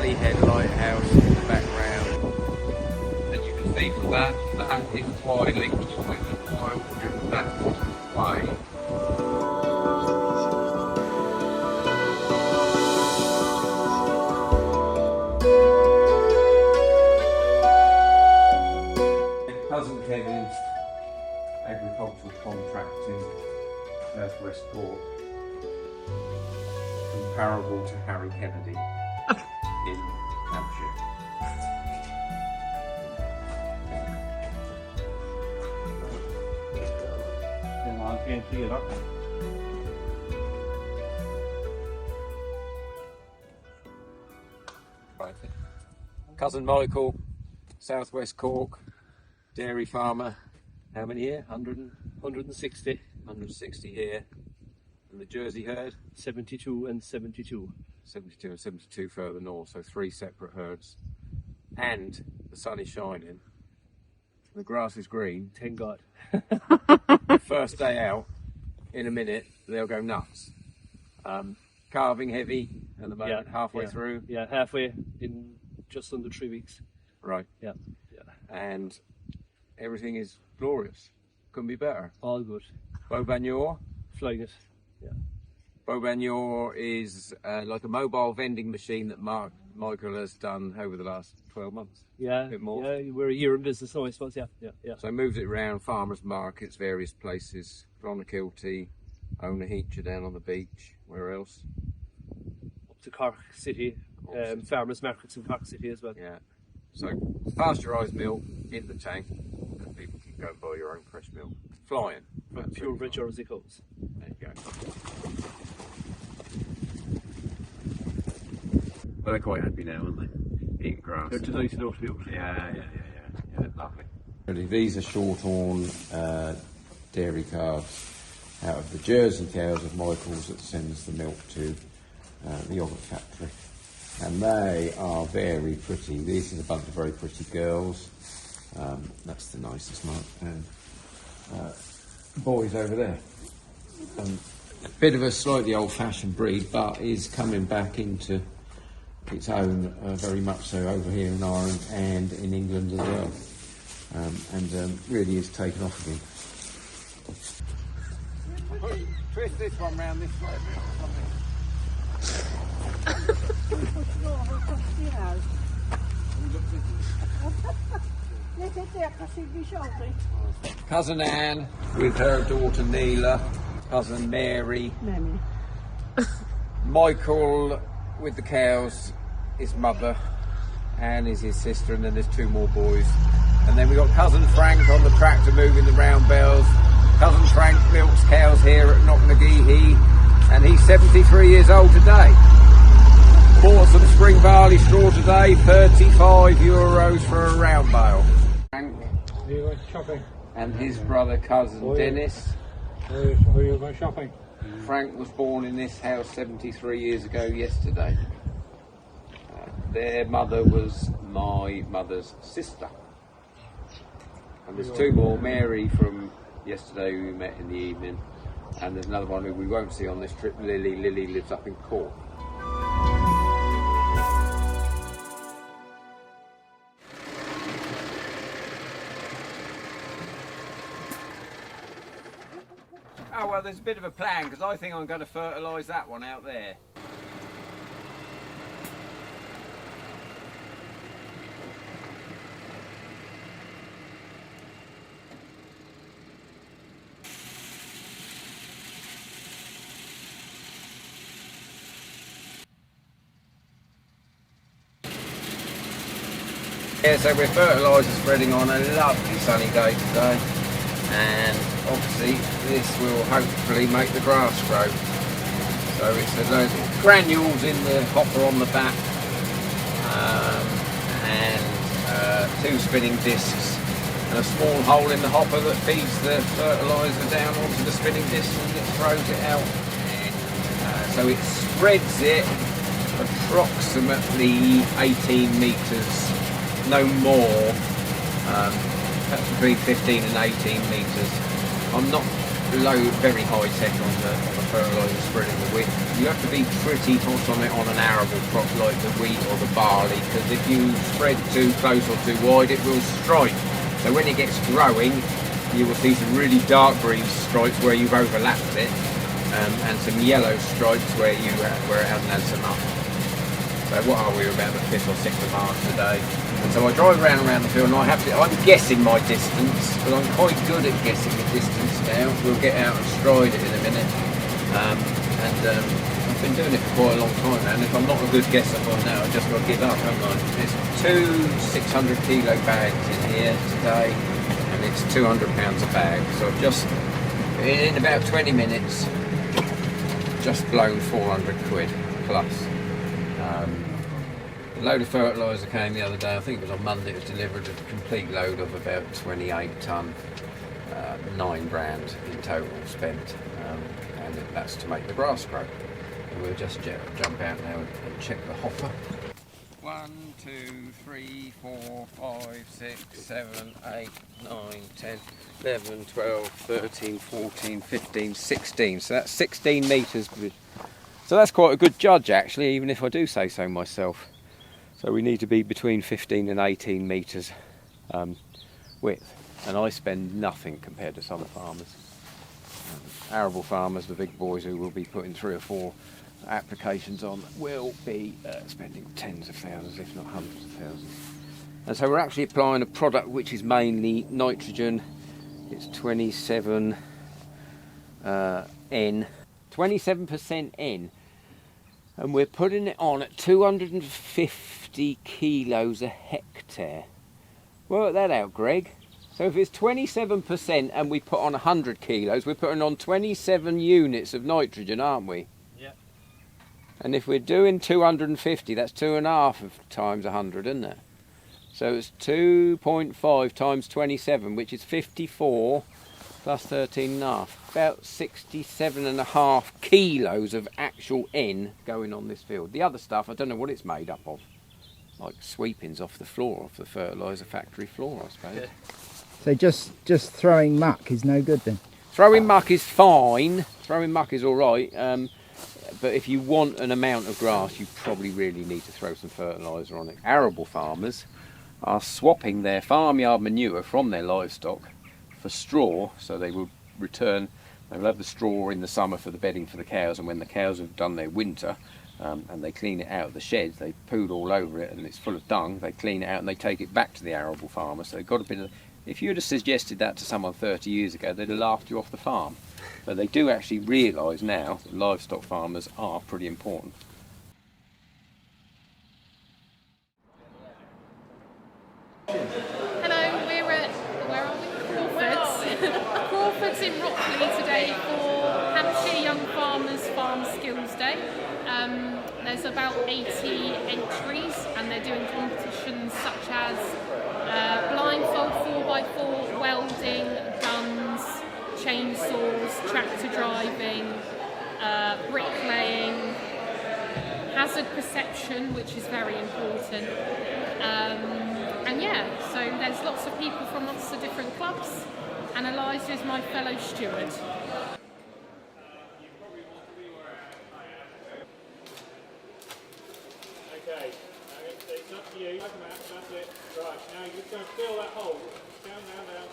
Head lighthouse in the background. As you can see from that is why linked with the wild and that's way. Cousin Kevin's agricultural contract in Southwest Cork, comparable to Harry Kennedy in Hampshire. Right. Cousin Michael, Southwest Cork, dairy farmer. How many here? 160. 160 here. And the Jersey herd? 72 and 72. 72 and 72 further north, so 3 separate herds. And the sun is shining. The grass is green. Thank God. First day out, in a minute, they'll go nuts. Calving heavy at the moment, halfway through. Yeah, halfway in just under 3 weeks. Right. Yeah. And everything is glorious. Couldn't be better. All good. Beaubagnor. Flying it. Yeah. Beaubagnor is like a mobile vending machine that Michael has done over the last 12 months. Yeah. A bit more. Yeah, we're a year in business now, I suppose. Yeah. So moved it around farmers markets, various places. Clonakilty, Onaheacha down on the beach. Where else? Up to Cork City. Farmers markets in Cork City as well. Yeah. So pasteurised milk in the tank, and people can go and buy your own fresh milk. Flying. From purebred Jersey cows. There you go. But they're quite happy now, aren't they? Eating grass. They're delighted out to be able to. Yeah, lovely. These are short-horn dairy calves out of the Jersey cows of Michael's that sends the milk to the yoghurt factory. And they are very pretty. This is a bunch of very pretty girls. That's the nicest one. And boys over there. A bit of a slightly old-fashioned breed, but is coming back into its own very much so over here in Ireland and in England as well. And really is taken off again. Twist this one round this way or something. Cousin Anne with her daughter Neela, cousin Mary, Michael with the cows, his mother, Anne is his sister, and then there's 2 more boys. And then we got cousin Frank on the tractor moving the round bells. Cousin Frank milks cows here at Knocknageehee, and he's 73 years old today. Bought some spring barley straw today, €35 for a round bale. Frank You went shopping. and his brother cousin Dennis. Where you going shopping? Frank was born in this house 73 years ago yesterday. Their mother was my mother's sister. And there's 2 more, Mary from Yesterday we met in the evening, and there's another one who we won't see on this trip, Lily. Lily lives up in Cork. Oh well, there's a bit of a plan, because I think I'm going to fertilise that one out there. Yeah, so we're fertiliser spreading on a lovely sunny day today, and obviously this will hopefully make the grass grow. So it's a load of granules in the hopper on the back, and 2 spinning discs and a small hole in the hopper that feeds the fertiliser down onto the spinning disc and it throws it out. And, so it spreads it approximately 18 metres. No more, perhaps between 15 and 18 metres. I'm not very high tech on the fertiliser spreading the width. You have to be pretty hot on it on an arable crop like the wheat or the barley, because if you spread too close or too wide it will stripe. So when it gets growing you will see some really dark green stripes where you've overlapped it, and some yellow stripes where it hasn't had some up. So what are we, about the 5th or 6th of March today? And so I drive around the field and I'm guessing my distance, but I'm quite good at guessing the distance now. We'll get out and stride it in a minute. I've been doing it for quite a long time now, and if I'm not a good guesser by now, I've just got to give up, haven't I? There's 2 600 kilo bags in here today, and it's £200 a bag. So I've just, in about 20 minutes, just blown 400 quid plus. A load of fertiliser came the other day, I think it was on Monday, it was delivered, a complete load of about 28 tonne, 9 grand in total spent, and that's to make the grass grow. And we'll just jump out now and check the hopper. 1, 2, 3, 4, 5, 6, 7, 8, 9, 10, 11, 12, 13, 14, 15, 16, so that's 16 metres. So that's quite a good judge actually, even if I do say so myself. So we need to be between 15 and 18 metres width, and I spend nothing compared to some farmers. Arable farmers, the big boys who will be putting 3 or 4 applications on, will be spending tens of thousands, if not hundreds of thousands. And so we're actually applying a product which is mainly nitrogen. It's 27 N, 27% N. And we're putting it on at 250 kilos a hectare. Work that out, Greg. So if it's 27% and we put on 100 kilos, we're putting on 27 units of nitrogen, aren't we? Yeah. And if we're doing 250, that's 2.5 times 100, isn't it? So it's 2.5 times 27, which is 54 plus 13.5. About 67.5 kilos of actual N going on this field. The other stuff, I don't know what it's made up of. Like sweepings off the floor, off the fertiliser factory floor, I suppose. Yeah. So just throwing muck is no good then? Throwing muck is fine. Throwing muck is all right. But if you want an amount of grass, you probably really need to throw some fertiliser on it. Arable farmers are swapping their farmyard manure from their livestock for straw, so they will return. They'll have the straw in the summer for the bedding for the cows, and when the cows have done their winter and they clean it out of the sheds, they pooed all over it and it's full of dung, they clean it out and they take it back to the arable farmer. So they've got a bit of, if you'd have suggested that to someone 30 years ago, they'd have laughed you off the farm. But they do actually realise now that livestock farmers are pretty important. Hello, we're at, where are we? Crawford's in Rockley today for Hampshire Young Farmers Farm Skills Day. There's about 80 entries and they're doing competitions such as blindfold 4x4, welding, guns, chainsaws, tractor driving, bricklaying, hazard perception, which is very important. And yeah, so there's lots of people from lots of different clubs and Eliza is my fellow steward. Okay, it's up to you. That's it. Right, now you're just going to fill that hole. Down, down, down.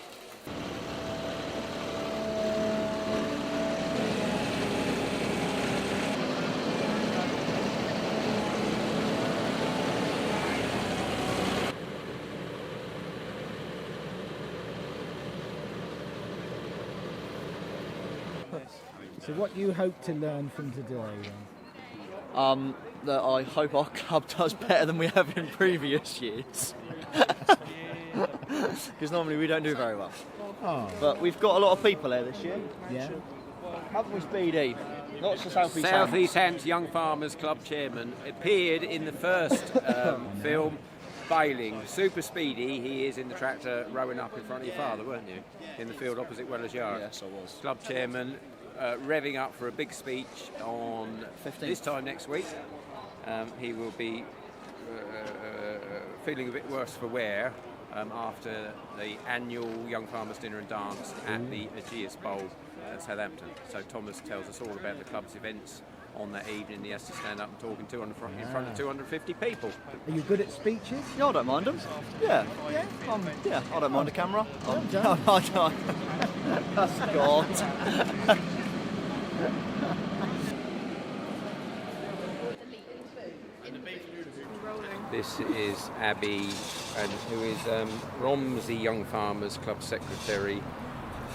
So what you hope to learn from today then? That I hope our club does better than we have in previous years. Because normally we don't do very well. Oh, But we've got a lot of people here this year. yeah. Haven't we, Speedy? Not so South East South East Hants Young Farmers Club chairman appeared in the first film, Bailing. Super speedy, he is in the tractor rowing up in front of your father, weren't you? In the field opposite Wellers Yard. Yes, I was. Club chairman, revving up for a big speech on 15th. this time next week. He will be feeling a bit worse for wear after the annual Young Farmers Dinner and Dance at the Aegeus Bowl at Southampton. So Thomas tells us all about the club's events on that evening. He has to stand up and talk in front of 250 people. Are you good at speeches? Yeah, I don't mind them. Yeah, I don't mind a camera. done. I don't. That's God. This is Abby, and who is Romsey Young Farmers Club secretary,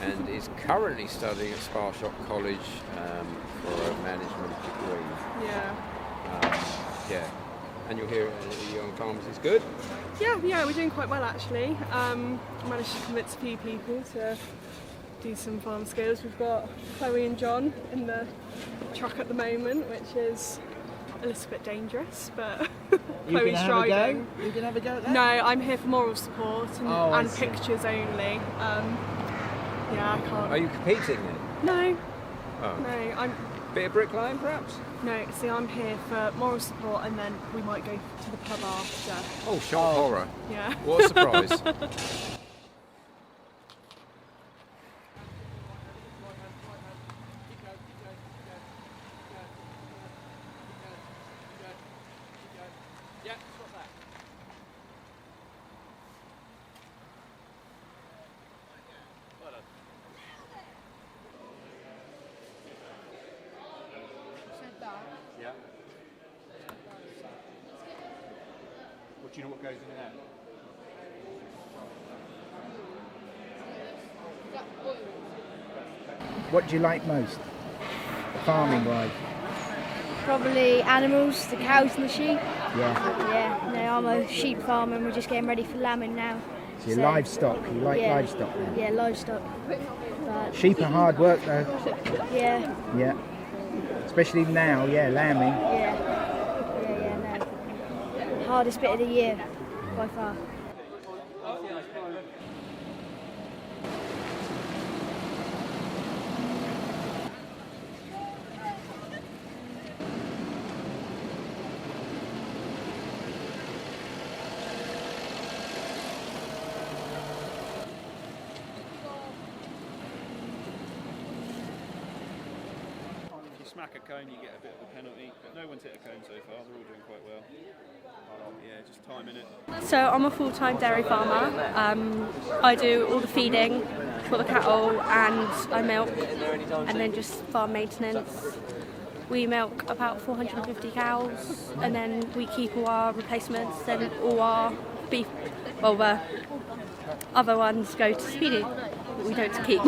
and is currently studying at Sparshot College for a management degree. Yeah. And you'll hear Young Farmers is good. Yeah, we're doing quite well actually. Managed to convince a few people to do some farm skills. We've got Chloe and John in the truck at the moment, which is a little bit dangerous, but Chloe's driving. You can have a go at that? No, I'm here for moral support and I see. pictures only. Yeah, I can't. Are you competing then? No, Oh. no, I'm. Bit of bricklaying perhaps? No, see, I'm here for moral support, and then we might go to the pub after. Oh, shock horror. Yeah. What a surprise. Yeah. What do you know what goes in there? What do you like most, farming wise? Probably animals, the cows and the sheep. Yeah. Yeah, no, I'm a sheep farmer and we're just getting ready for lambing now. So your livestock, you like yeah. livestock then? Yeah, livestock. But Sheep are hard work though. yeah, Yeah. Especially now, yeah, lambing. yeah, no. Hardest bit of the year, by far. Smack a cone, you get a bit of a penalty, but no one's hit a cone so far, they're all doing quite well. Yeah, just timing it. So I'm a full-time dairy farmer. I do all the feeding for the cattle and I milk, and then just farm maintenance. We milk about 450 cows, and then we keep all our replacements, and all our beef, well, the other ones go to Speedy, but we don't keep.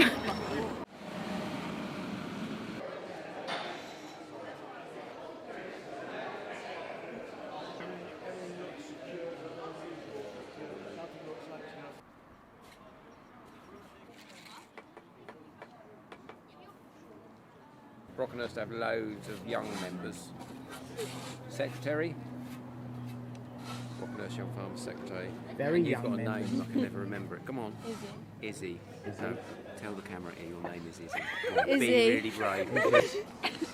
Brockenhurst have loads of young members. Secretary? Brockenhurst Young Farmers Secretary. Very You've young got a members. name, I can never remember it. Come on. Izzy. No, tell the camera here your name is Izzy. Come on, be Izzy. really brave.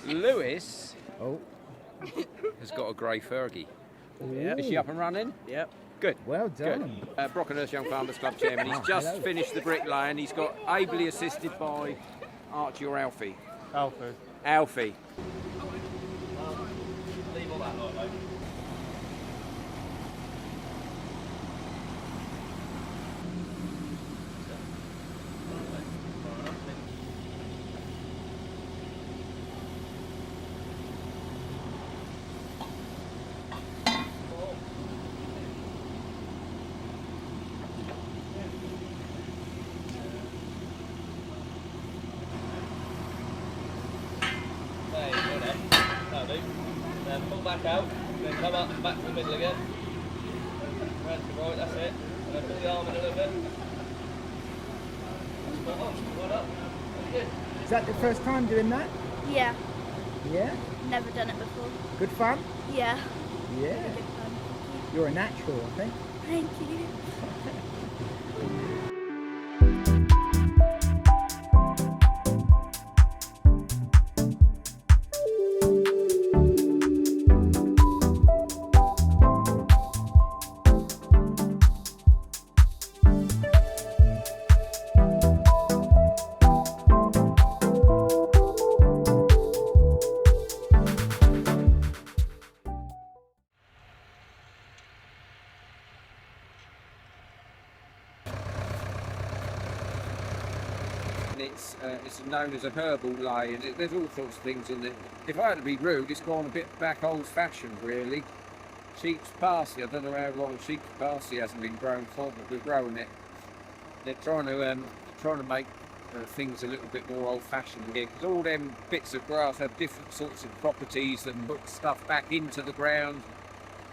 Lewis Oh. has got a grey Fergie. Yeah. Is she up and running? Yep. Good. Well done. Good. Brockenhurst Young Farmers Club chairman. He's just Hello. finished the bricklaying. He's got ably assisted by Archie or Alfie. Alfie. Alfie. Leave all that lot, mate. There you go then. That'll do. Then pull back out, then come up and back to the middle again. Round to the right, that's it. And then pull the arm in a little bit. Spot on, right up. That's good. Is that the first time doing that? Yeah, Yeah. never done it before. Good fun? Yeah. Yeah. Good fun. You're a natural, I think. Thank you. It's known as a herbal lay, and there's all sorts of things in it. If I had to be rude, it's gone a bit back old-fashioned, really. Sheep's parsley. I don't know how long sheep's parsley hasn't been grown for, but we're growing it. They're trying to make things a little bit more old-fashioned again, because all them bits of grass have different sorts of properties that put stuff back into the ground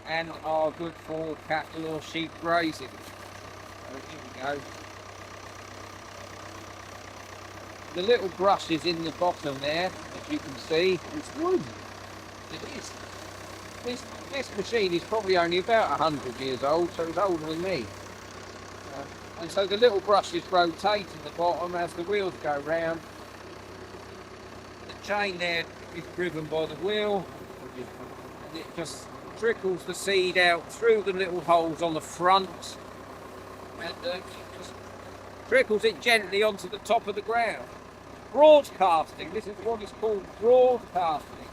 and are good for cattle or sheep grazing. So here we go. The little brush is in the bottom there, as you can see. It's wood. It is. This machine is probably only about 100 years old, so it's older than me. And so the little brushes rotate in the bottom as the wheels go round. The chain there is driven by the wheel, and it just trickles the seed out through the little holes on the front, and just trickles it gently onto the top of the ground. Broadcasting, this is what is called broadcasting.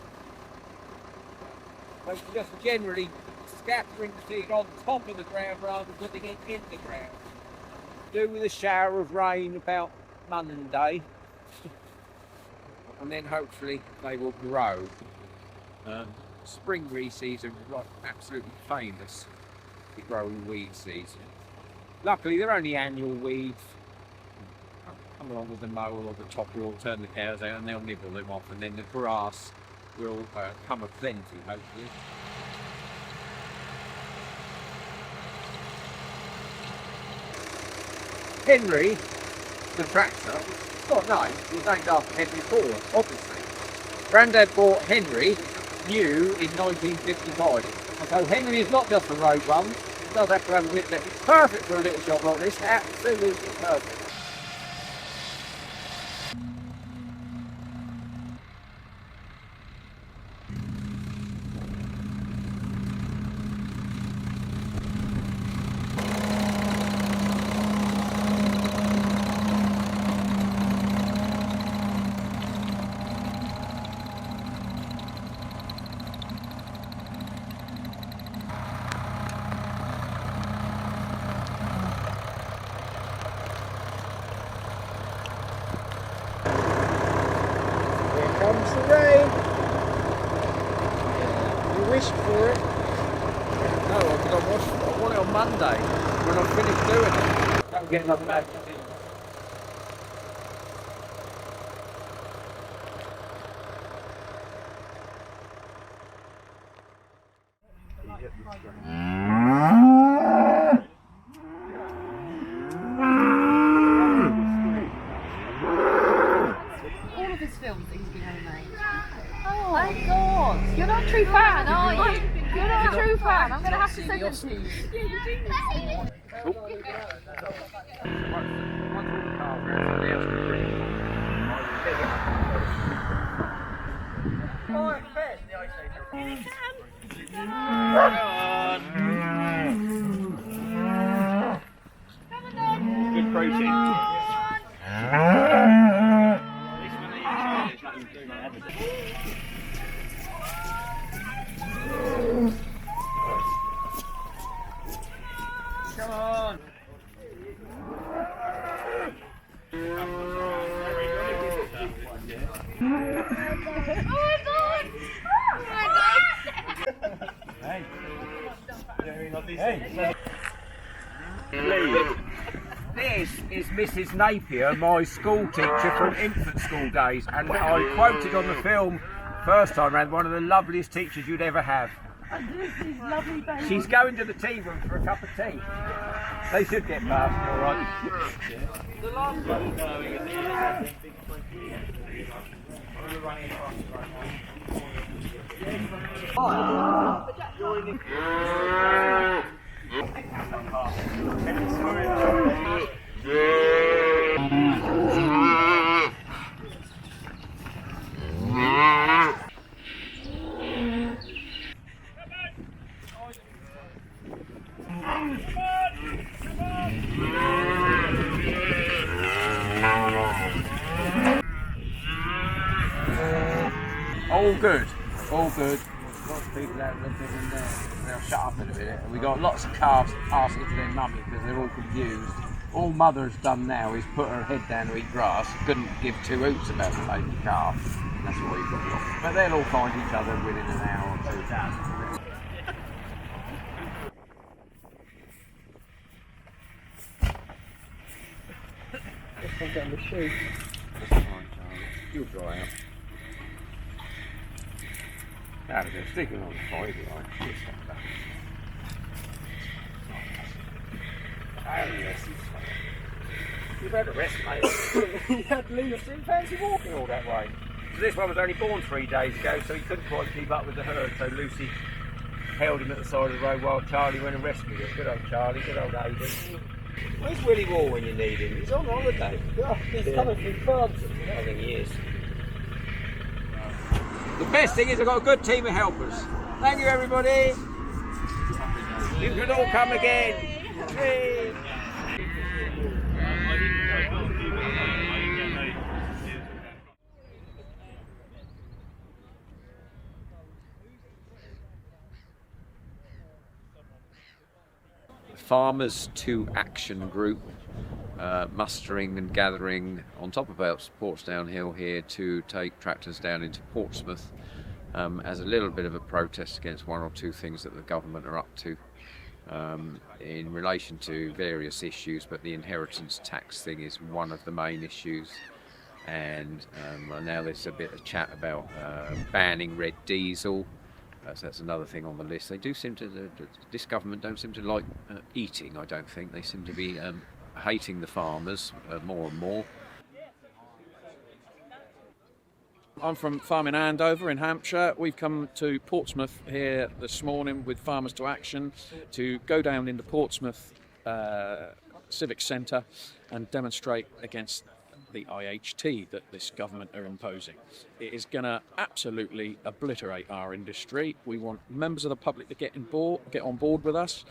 So it's just generally scattering the seed on top of the ground rather than putting it in the ground. Do with a shower of rain about Monday, and then hopefully they will grow. Spring reseeds are like absolutely famous for growing weed seeds. Luckily they're only annual weeds. Come along with the mower or the topper will turn the cows out and they'll nibble them off, and then the grass will come a plenty, hopefully. Henry, the tractor, it's got a name, it was named after Henry Ford, obviously. Grandad bought Henry new in 1955. So Henry is not just a road one, it does have to have a bit that it's perfect for a little job like this, absolutely perfect. Comes the rain. You wished for it. No, I want it on Monday when I'm finished doing it. Don't get another bag. All of his films that he's been animated. Oh my god! You're not a true fan, are you? You're not a true fan. I'm going to have to send them to you. This is Mrs. Napier, my school teacher from infant school days, and I quoted on the film first time round, one of the loveliest teachers you'd ever have. She's going to the tea room for a cup of tea. They should get past, all right. The last one going is All good, all good. Lots of people out looking in there. They'll shut up in a minute. And we got lots of calves asking for their mummy because they're all confused. All Mother's done now is put her head down to eat grass. Couldn't give two hoots about the baby calf. That's what we've got. But they'll all find each other within an hour or 2. Let's take down the shoe. That's fine, Charlie. You'll dry out. Now we're sticking on the fire, like this. Yes. You've had a rest, mate. You had Lucy fancy walking all that way. So this one was only born 3 days ago, so he couldn't quite keep up with the herd. So Lucy held him at the side of the road while Charlie went and rescued him. Good old Charlie, good old Aidan. Where's Willie Wall when you need him? He's on holiday. Oh, he's coming from France. I think he is. The best thing is I've got a good team of helpers. Thank you, everybody. You can all come again. Hey. Farmers to Action group mustering and gathering on top of Portsdown Hill here to take tractors down into Portsmouth as a little bit of a protest against one or two things that the government are up to in relation to various issues, but the inheritance tax thing is one of the main issues. And now there's a bit of chat about banning red diesel. So that's another thing on the list. They do seem to, this government don't seem to like eating, I don't think. They seem to be hating the farmers more and more. I'm from Farm in Andover in Hampshire. We've come to Portsmouth here this morning with Farmers to Action to go down into Portsmouth Civic Centre and demonstrate against the IHT that this government are imposing. It is going to absolutely obliterate our industry. We want members of the public to get on board with us.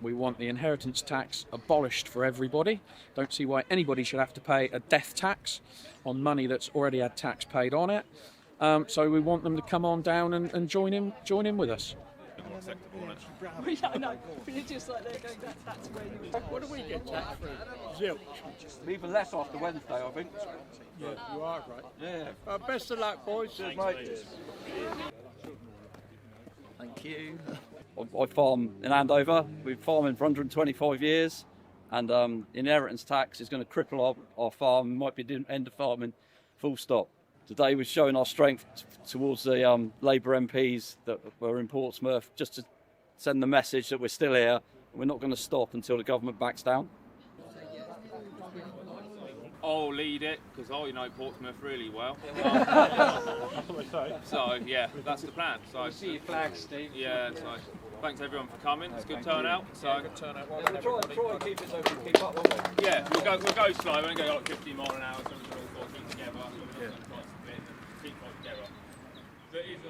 We want the inheritance tax abolished for everybody. Don't see why anybody should have to pay a death tax on money that's already had tax paid on it. So we want them to come on down and join in with us. Yeah, I know. But it's just like they're going that's where you. What do we get tax free? Zilch. Even less after Wednesday, I think. Yeah, you are right. Yeah. Best of luck, boys. Cheers, mate. Thank you. I farm in Andover. We've farming for 125 years, and inheritance tax is going to cripple our farm. Might be the end of farming, full stop. Today we're showing our strength towards the Labour MPs that were in Portsmouth, just to send the message that we're still here. We're not going to stop until the government backs down. I'll lead it because I know Portsmouth really well. So yeah, that's the plan. So I see your flag, Steve. Yeah. So thanks everyone for coming. It's a good turnout. So good turnout. We'll try and keep it so we can keep up, won't we? Yeah, we'll go slow. We're going to go like 50 miles an hour. So we'll all keep together. Yeah. Keep together. There is a